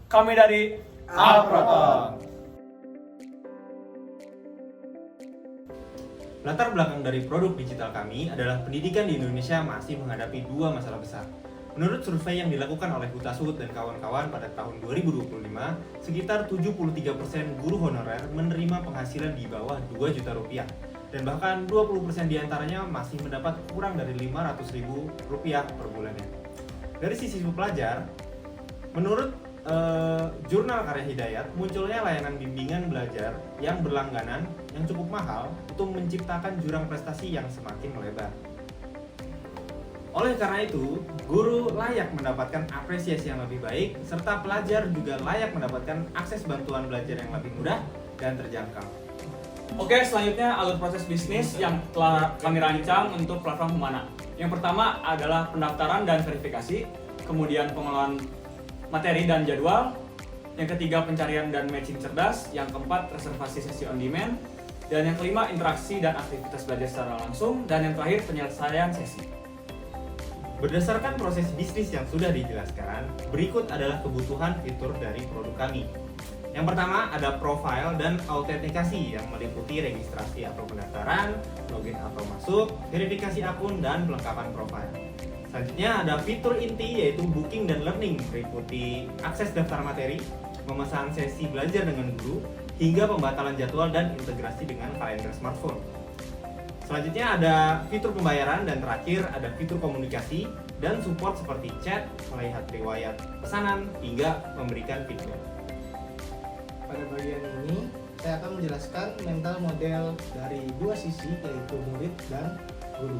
Kami dari Aproton. Latar belakang dari produk digital kami adalah pendidikan di Indonesia masih menghadapi dua masalah besar. Menurut survei yang dilakukan oleh Hutasud dan kawan-kawan pada tahun 2025, sekitar 73% guru honorer menerima penghasilan di bawah 2 juta rupiah. Dan bahkan 20% diantaranya masih mendapat kurang dari 500.000 rupiah per bulannya. Dari sisi pelajar, menurut Jurnal Karya Hidayat, munculnya layanan bimbingan belajar yang berlangganan yang cukup mahal untuk menciptakan jurang prestasi yang semakin melebar. Oleh karena itu, guru layak mendapatkan apresiasi yang lebih baik, serta pelajar juga layak mendapatkan akses bantuan belajar yang lebih mudah dan terjangkau. Oke, selanjutnya alur proses bisnis yang telah kami rancang untuk platform Humana. Yang pertama adalah pendaftaran dan verifikasi, kemudian pengelolaan materi dan jadwal, yang ketiga pencarian dan matching cerdas, yang keempat reservasi sesi on demand, dan yang kelima interaksi dan aktivitas belajar secara langsung, dan yang terakhir penyelesaian sesi. Berdasarkan proses bisnis yang sudah dijelaskan, berikut adalah kebutuhan fitur dari produk kami. Yang pertama ada profile dan autentikasi yang meliputi registrasi atau pendaftaran, login atau masuk, verifikasi akun, dan pelengkapan profile. Selanjutnya ada fitur inti yaitu booking dan learning, meliputi akses daftar materi, memesan sesi belajar dengan guru, hingga pembatalan jadwal dan integrasi dengan kalender smartphone. Selanjutnya ada fitur pembayaran dan terakhir ada fitur komunikasi dan support seperti chat, melihat riwayat pesanan, hingga memberikan feedback. Pada bagian ini, saya akan menjelaskan mental model dari dua sisi, yaitu murid dan guru.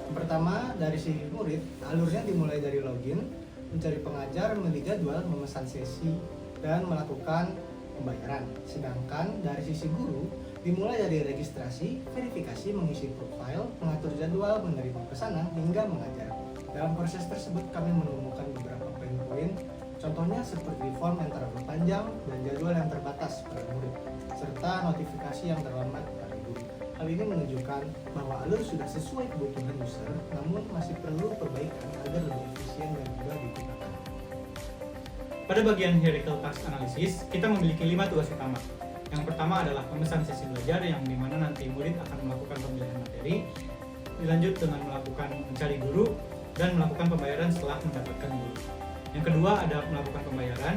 Yang pertama, dari sisi murid, alurnya dimulai dari login, mencari pengajar, memilih jadwal, memesan sesi, dan melakukan pembayaran. Sedangkan dari sisi guru, dimulai dari registrasi, verifikasi, mengisi profil, mengatur jadwal, menerima pesanan, hingga mengajar. Dalam proses tersebut, kami menemukan beberapa poin-poin, contohnya seperti form yang terlalu panjang dan jadwal yang terbatas pada murid, serta notifikasi yang terlambat pada guru. Hal ini menunjukkan bahwa alur sudah sesuai kebutuhan user, namun masih perlu perbaikan agar lebih efisien dan mudah digunakan. Pada bagian hierarchical task analysis, kita memiliki 5 tugas utama. Yang pertama adalah pemesan sesi belajar, yang dimana nanti murid akan melakukan pemilihan materi, dilanjut dengan melakukan mencari guru, dan melakukan pembayaran setelah mendapatkan guru. Yang kedua ada melakukan pembayaran,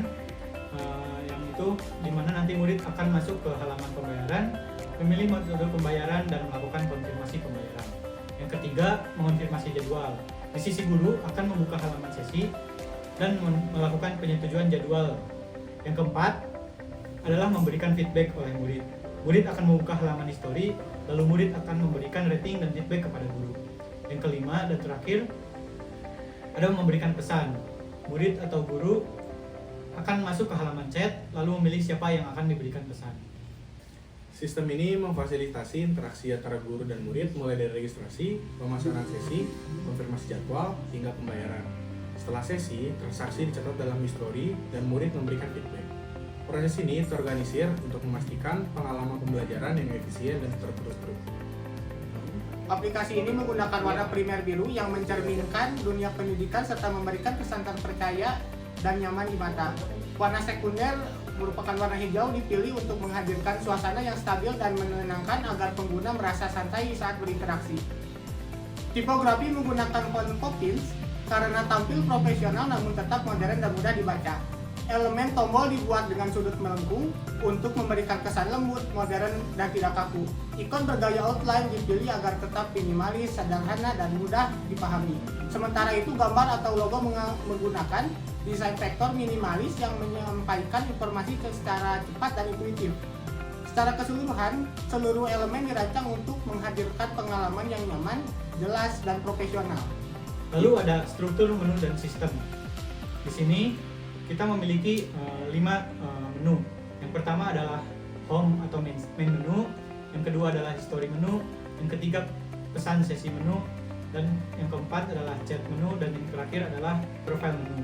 yang itu dimana nanti murid akan masuk ke halaman pembayaran, memilih metode pembayaran dan melakukan konfirmasi pembayaran. Yang ketiga, mengonfirmasi jadwal. Di sisi guru akan membuka halaman sesi dan melakukan penyetujuan jadwal. Yang keempat adalah memberikan feedback oleh murid. Murid akan membuka halaman history, lalu murid akan memberikan rating dan feedback kepada guru. Yang kelima dan terakhir ada memberikan pesan. Murid atau guru akan masuk ke halaman chat, lalu memilih siapa yang akan diberikan pesan. Sistem ini memfasilitasi interaksi antara guru dan murid mulai dari registrasi, pemasaran sesi, konfirmasi jadwal, hingga pembayaran. Setelah sesi, transaksi dicatat dalam history dan murid memberikan feedback. Proses ini terorganisir untuk memastikan pengalaman pembelajaran yang efisien dan terstruktur. Aplikasi ini menggunakan warna primer biru yang mencerminkan dunia pendidikan serta memberikan kesan terpercaya dan nyaman di mata. Warna sekunder merupakan warna hijau dipilih untuk menghadirkan suasana yang stabil dan menenangkan agar pengguna merasa santai saat berinteraksi. Tipografi menggunakan font Poppins karena tampil profesional namun tetap modern dan mudah dibaca. Elemen tombol dibuat dengan sudut melengkung untuk memberikan kesan lembut, modern, dan tidak kaku. Ikon bergaya outline dipilih agar tetap minimalis, sederhana, dan mudah dipahami. Sementara itu gambar atau logo menggunakan desain vektor minimalis yang menyampaikan informasi secara cepat dan intuitif. Secara keseluruhan, seluruh elemen dirancang untuk menghadirkan pengalaman yang nyaman, jelas, dan profesional. Lalu ada struktur menu dan sistem. Di sini kita memiliki 5 menu. Yang pertama adalah home atau main menu, yang kedua adalah history menu, yang ketiga pesan sesi menu, dan yang keempat adalah chat menu, dan yang terakhir adalah profile menu.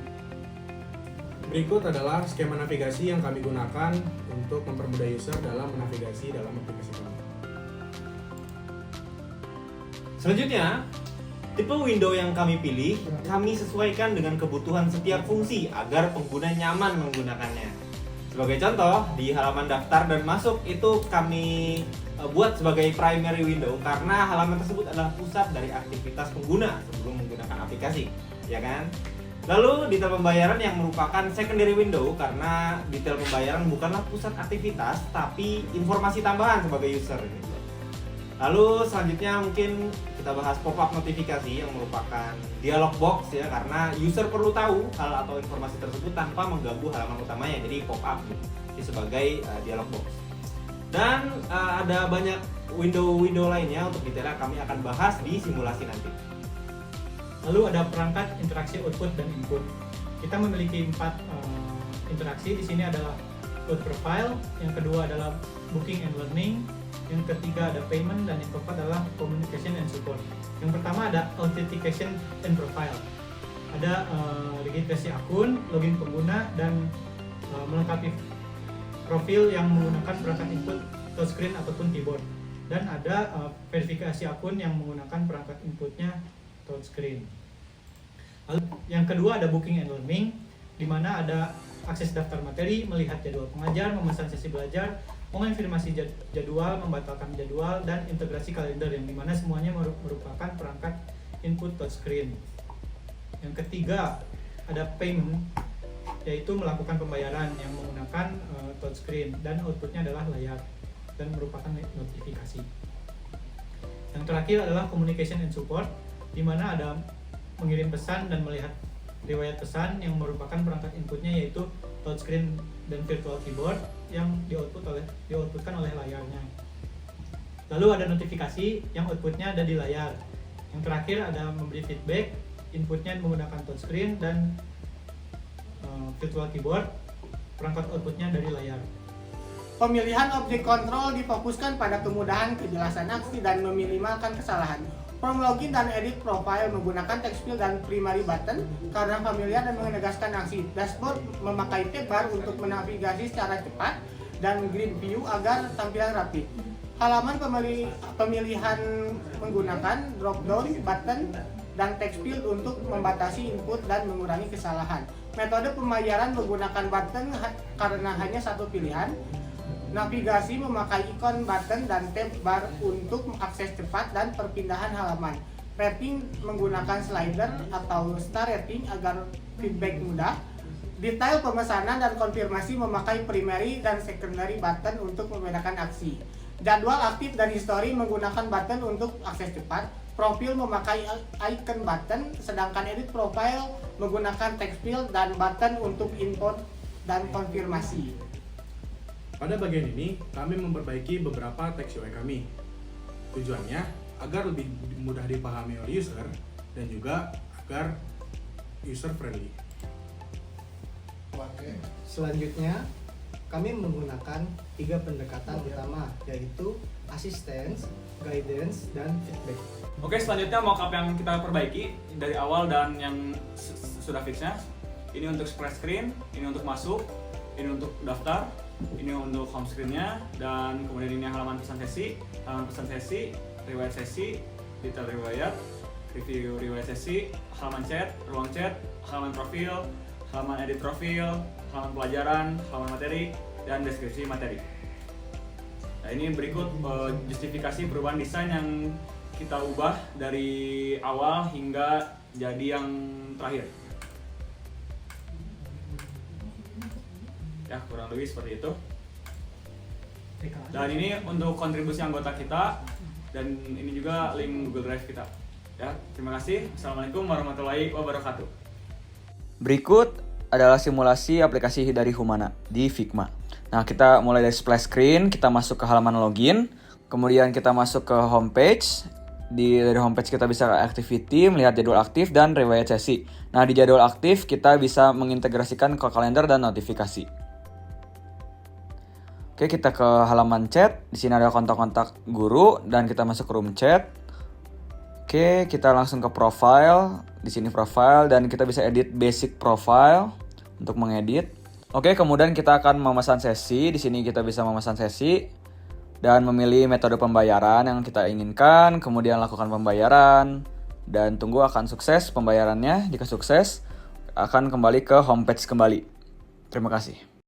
Berikut adalah skema navigasi yang kami gunakan untuk mempermudah user dalam menavigasi dalam aplikasi kami. Selanjutnya, Tipe window yang kami pilih, kami sesuaikan dengan kebutuhan setiap fungsi agar pengguna nyaman menggunakannya. Sebagai contoh, di halaman daftar dan masuk itu kami buat sebagai primary window karena halaman tersebut adalah pusat dari aktivitas pengguna sebelum menggunakan aplikasi, ya kan? Lalu detail pembayaran yang merupakan secondary window karena detail pembayaran bukanlah pusat aktivitas tapi informasi tambahan sebagai user gitu. Lalu selanjutnya mungkin kita bahas pop-up notifikasi yang merupakan dialog box ya, karena user perlu tahu hal atau informasi tersebut tanpa mengganggu halaman utamanya, jadi pop-up gitu, sebagai dialog box. Dan ada banyak window-window lainnya, untuk detailnya kami akan bahas di simulasi nanti. Lalu ada perangkat interaksi output dan input. Kita memiliki 4 interaksi. Di sini adalah code profile, yang kedua adalah booking and learning, yang ketiga ada payment, dan yang keempat adalah communication and support. Yang pertama ada authentication and profile. Ada registrasi akun, login pengguna, dan melengkapi profil yang menggunakan perangkat input touchscreen ataupun keyboard. Dan ada verifikasi akun yang menggunakan perangkat inputnya touchscreen. Lalu yang kedua ada booking and learning, di mana ada akses daftar materi, melihat jadwal pengajar, memesan sesi belajar, mengonfirmasi jadwal, membatalkan jadwal, dan integrasi kalender, yang dimana semuanya merupakan perangkat input touchscreen. Yang ketiga ada payment, yaitu melakukan pembayaran yang menggunakan touchscreen, dan outputnya adalah layar dan merupakan notifikasi. Yang terakhir adalah communication and support, di mana ada mengirim pesan dan melihat riwayat pesan, yang merupakan perangkat inputnya yaitu touchscreen dan virtual keyboard yang dioutputkan oleh layarnya. Lalu ada notifikasi yang outputnya ada di layar. Yang terakhir ada memberi feedback, inputnya menggunakan touchscreen dan virtual keyboard, perangkat outputnya dari layar. Pemilihan objek kontrol difokuskan pada kemudahan, kejelasan aksi, dan meminimalkan kesalahan. Form login dan edit profile menggunakan text field dan primary button karena familiar dan menegaskan aksi. Dashboard memakai tab bar untuk menavigasi secara cepat dan grid view agar tampilan rapi. Halaman pemilihan menggunakan drop down button dan text field untuk membatasi input dan mengurangi kesalahan. Metode pembayaran menggunakan button karena hanya satu pilihan. Navigasi memakai ikon button dan tab bar untuk akses cepat dan perpindahan halaman. Rating menggunakan slider atau star rating agar feedback mudah. Detail pemesanan dan konfirmasi memakai primary dan secondary button untuk membedakan aksi. Jadwal aktif dan history menggunakan button untuk akses cepat. Profil memakai icon button, sedangkan edit profile menggunakan text field dan button untuk input dan konfirmasi. Pada bagian ini, kami memperbaiki beberapa teks UI kami. Tujuannya agar lebih mudah dipahami oleh user dan juga agar user friendly. Selanjutnya, kami menggunakan 3 pendekatan utama, yaitu assistance, guidance, dan feedback. Oke, selanjutnya mockup yang kita perbaiki dari awal dan yang sudah fixnya. Ini untuk splash screen, ini untuk masuk, ini untuk daftar, ini untuk home screen-nya, dan kemudian ini halaman pesan sesi, riwayat sesi, detail riwayat, review riwayat sesi, halaman chat, ruang chat, halaman profil, halaman edit profil, halaman pelajaran, halaman materi, dan deskripsi materi. Nah, ini berikut justifikasi perubahan desain yang kita ubah dari awal hingga jadi yang terakhir. Ya, kurang lebih seperti itu. Dan ini untuk kontribusi anggota kita, dan ini juga link Google Drive kita. Ya, terima kasih. Assalamualaikum warahmatullahi wabarakatuh. Berikut adalah simulasi aplikasi dari Humana di Figma. Nah, kita mulai dari splash screen, kita masuk ke halaman login, kemudian kita masuk ke homepage. Dari homepage kita bisa ke activity, melihat jadwal aktif dan riwayat sesi. Nah, di jadwal aktif kita bisa mengintegrasikan ke kalender dan notifikasi. Oke, kita ke halaman chat. Di sini ada kontak-kontak guru dan kita masuk ke room chat. Oke, kita langsung ke profile. Di sini profile dan kita bisa edit basic profile untuk mengedit. Oke, kemudian kita akan memesan sesi. Di sini kita bisa memesan sesi dan memilih metode pembayaran yang kita inginkan, kemudian lakukan pembayaran. dan tunggu akan sukses pembayarannya. Jika sukses, akan kembali ke homepage kembali. Terima kasih.